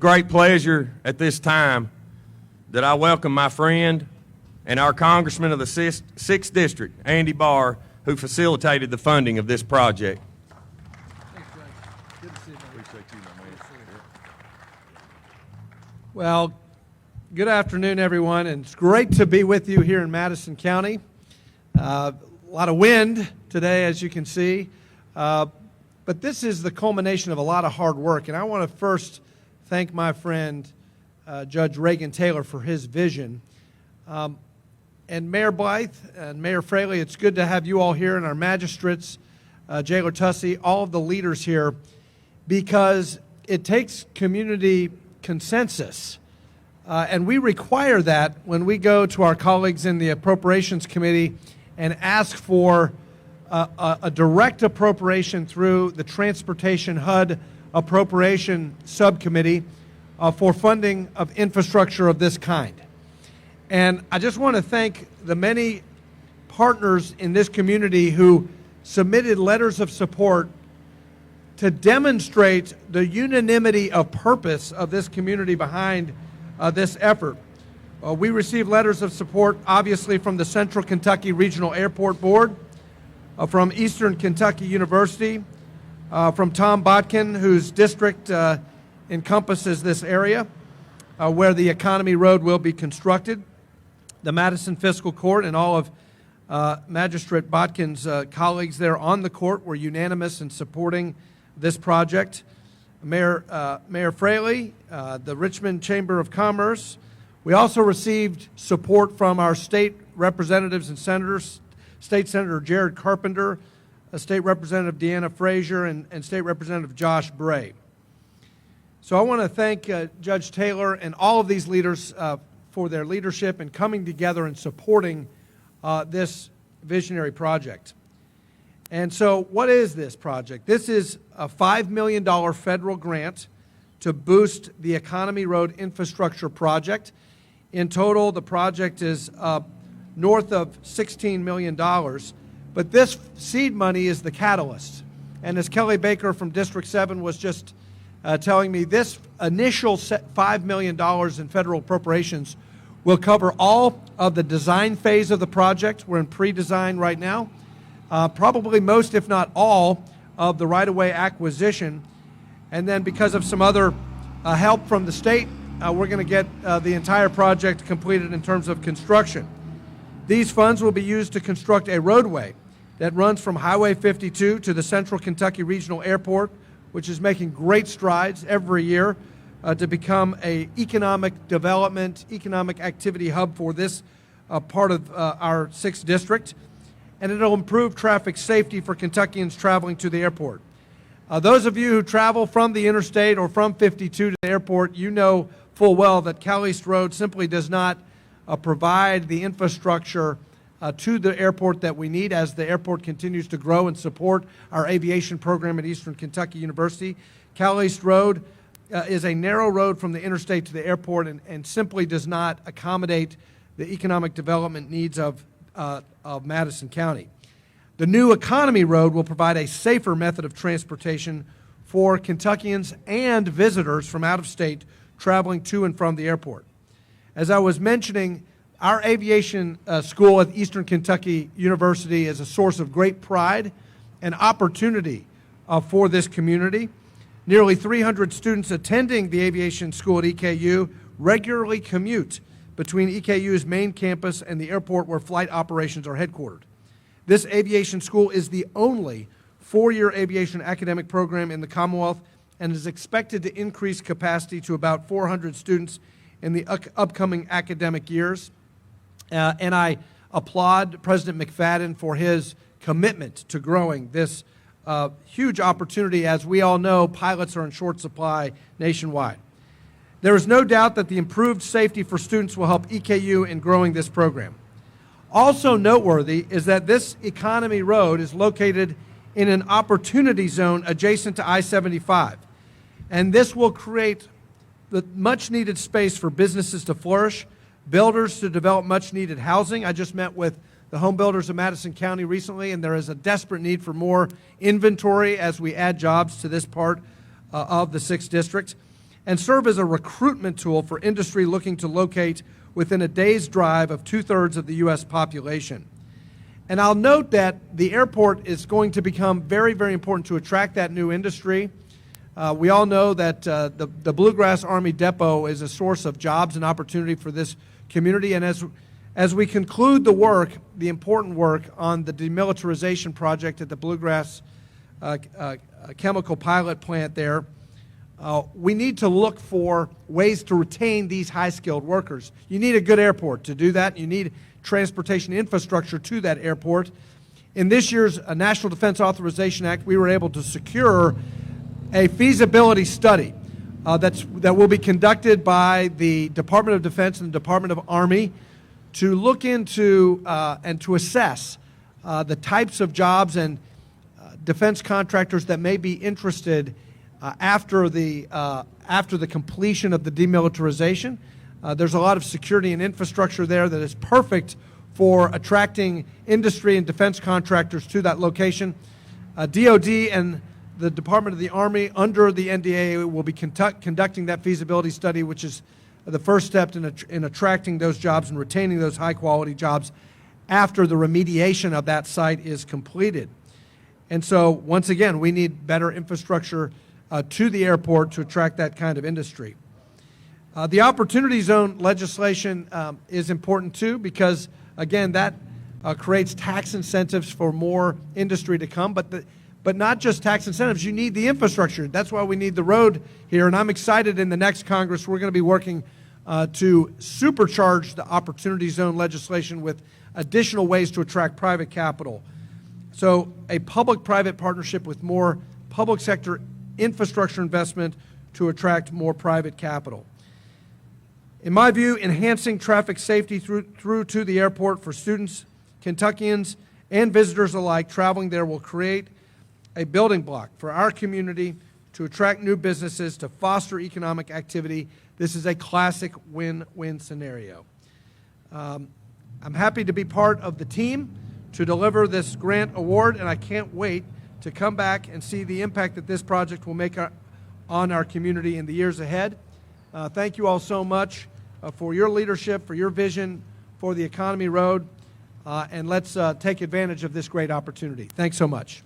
Great pleasure at this time that I welcome my friend and our Congressman of the 6th District, Andy Barr, who facilitated the funding of this project. Thanks, Judge. Good to see you, man. Appreciate you, my man. Well, good afternoon, everyone, and it's great to be with you here in Madison County. A lot of wind today, as you can see, but this is the culmination of a lot of hard work, and I want to first thank my friend, Judge Reagan Taylor, for his vision. And Mayor Blythe and Mayor Fraley, it's good to have you all here, and our magistrates, Jailer Tussey, all of the leaders here, because it takes community consensus. And we require that when we go to our colleagues in the Appropriations Committee and ask for a direct appropriation through the Transportation HUD Appropriation Subcommittee for funding of infrastructure of this kind. And I just want to thank the many partners in this community who submitted letters of support to demonstrate the unanimity of purpose of this community behind this effort. We received letters of support, obviously, from the Central Kentucky Regional Airport Board, from Eastern Kentucky University, from Tom Botkin, whose district encompasses this area, where the Economy Road will be constructed. The Madison Fiscal Court and all of Magistrate Botkin's colleagues there on the court were unanimous in supporting this project. Mayor Fraley, the Richmond Chamber of Commerce. We also received support from our state representatives and senators, State Senator Jared Carpenter, State Representative Deanna Frazier, and State Representative Josh Bray. So I want to thank Judge Taylor and all of these leaders for their leadership in coming together and supporting this visionary project. And so what is this project? This is a $5 million federal grant to boost the Economy Road infrastructure project. In total, the project is north of $16 million. But this seed money is the catalyst. And as Kelly Baker from District 7 was just telling me, this initial $5 million in federal appropriations will cover all of the design phase of the project. We're in pre-design right now. Probably most, if not all, of the right-of-way acquisition. And then because of some other help from the state, we're going to get the entire project completed in terms of construction. These funds will be used to construct a roadway that runs from Highway 52 to the Central Kentucky Regional Airport, which is making great strides every year to become an economic development, economic activity hub for this part of our 6th District. And it'll improve traffic safety for Kentuckians traveling to the airport. Those of you who travel from the interstate or from 52 to the airport, you know full well that Cal East Road simply does not provide the infrastructure to the airport that we need as the airport continues to grow and support our aviation program at Eastern Kentucky University. Cal East Road is a narrow road from the interstate to the airport and simply does not accommodate the economic development needs of Madison County. The new Economy Road will provide a safer method of transportation for Kentuckians and visitors from out of state traveling to and from the airport. As I was mentioning, our aviation school at Eastern Kentucky University is a source of great pride and opportunity for this community. Nearly 300 students attending the aviation school at EKU regularly commute between EKU's main campus and the airport where flight operations are headquartered. This aviation school is the only four-year aviation academic program in the Commonwealth and is expected to increase capacity to about 400 students in the upcoming academic years. And I applaud President McFadden for his commitment to growing this huge opportunity. As we all know, pilots are in short supply nationwide. There is no doubt that the improved safety for students will help EKU in growing this program. Also noteworthy is that this Economy Road is located in an opportunity zone adjacent to I-75. And this will create the much-needed space for businesses to flourish, builders to develop much-needed housing. I just met with the home builders of Madison County recently, and there is a desperate need for more inventory as we add jobs to this part of the 6th District. and serve as a recruitment tool for industry looking to locate within a day's drive of 2/3 of the U.S. population. And I'll note that the airport is going to become very, very important to attract that new industry. We all know that the Bluegrass Army Depot is a source of jobs and opportunity for this community, and as we conclude the work, the important work on the demilitarization project at the Bluegrass chemical pilot plant there, we need to look for ways to retain these high-skilled workers. You need a good airport to do that. You need transportation infrastructure to that airport. In this year's National Defense Authorization Act, we were able to secure a feasibility study that will be conducted by the Department of Defense and the Department of Army to look into and to assess the types of jobs and defense contractors that may be interested after the completion of the demilitarization. There's a lot of security and infrastructure there that is perfect for attracting industry and defense contractors to that location. DOD and the Department of the Army under the NDAA will be conducting that feasibility study, which is the first step in attracting those jobs and retaining those high-quality jobs after the remediation of that site is completed. And so, once again, we need better infrastructure to the airport to attract that kind of industry. The Opportunity Zone legislation is important too because, again, that creates tax incentives for more industry to come, but not just tax incentives. You need the infrastructure. That's why we need the road here, and I'm excited in the next Congress we're going to be working to supercharge the Opportunity Zone legislation with additional ways to attract private capital. So a public-private partnership with more public sector infrastructure investment to attract more private capital. In my view, enhancing traffic safety through to the airport for students, Kentuckians, and visitors alike traveling there will create a building block for our community to attract new businesses, to foster economic activity. This is a classic win-win scenario. I'm happy to be part of the team to deliver this grant award, and I can't wait to come back and see the impact that this project will make on our community in the years ahead. Thank you all so much for your leadership, for your vision for the Economy Road, and let's take advantage of this great opportunity. Thanks so much.